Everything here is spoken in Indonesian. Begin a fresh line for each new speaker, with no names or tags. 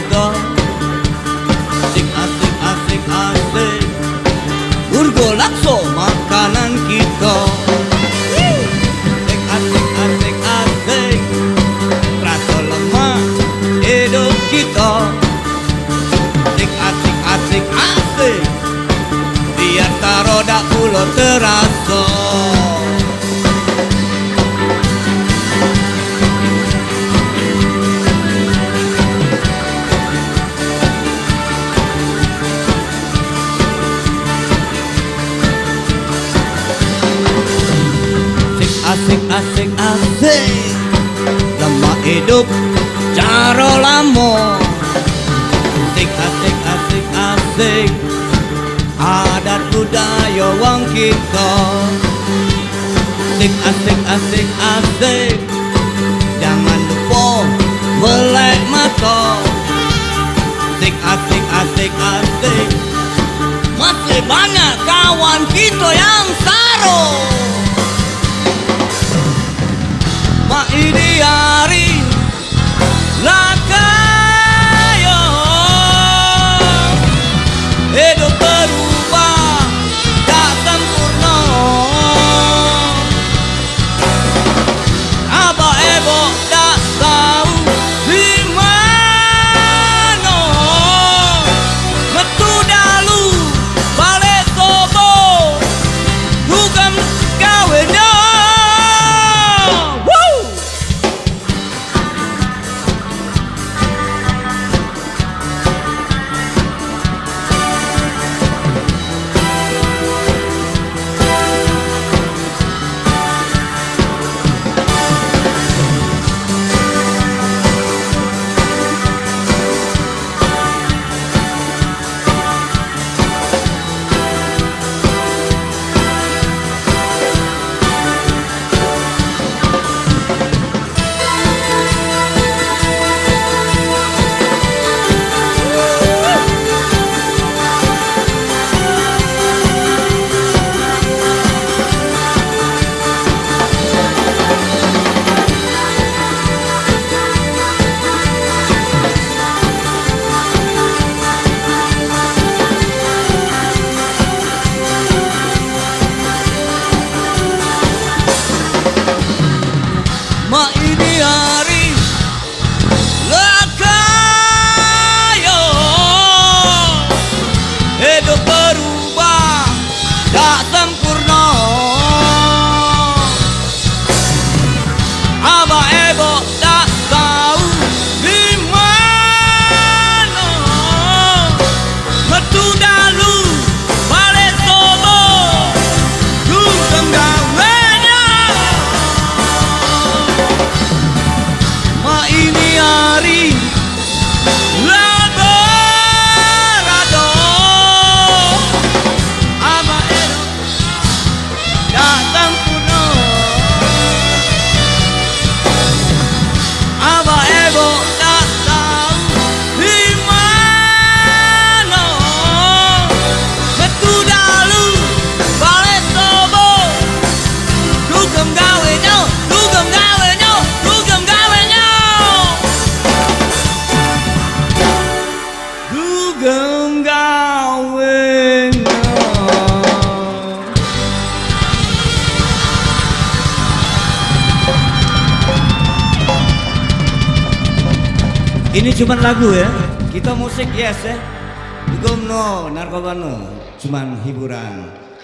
kita. Asik asik asik asik, burgo lakso makanan kita. Asik asik asik asik, rasa lemah hidup kita. Asik asik asik asik, biar taroda ulo terasa. Asik asik asik, lama hidup cara lama. Asik asik asik asik, adat budaya wong kita. Asik asik asik asik, jangan lupa melek mata. Asik asik asik asik, masih banyak kawan kita yang saro. Mak ini hari lakayo, hidup berubah tak sempurna. Abah ebo tak tahu di mana, metu dalu balik sobo bukan kawinnya. Mak ini hari lakayo, hidup berubah tak sempurna. Abah ebo tak tahu di mana, metu dalu balik sobo dugem gawenya. Mak ini hari rado-rado, Abah ebo tak sempurna. Abah ebo tak tahu di mana, metu dalu balik sobo dugem gawenya, dugem gawenya, dugem gawenya, dugem gawenya. Ini cuma lagu ya, kita musik yes ya. Dugem no, narkoba no, cuman hiburan.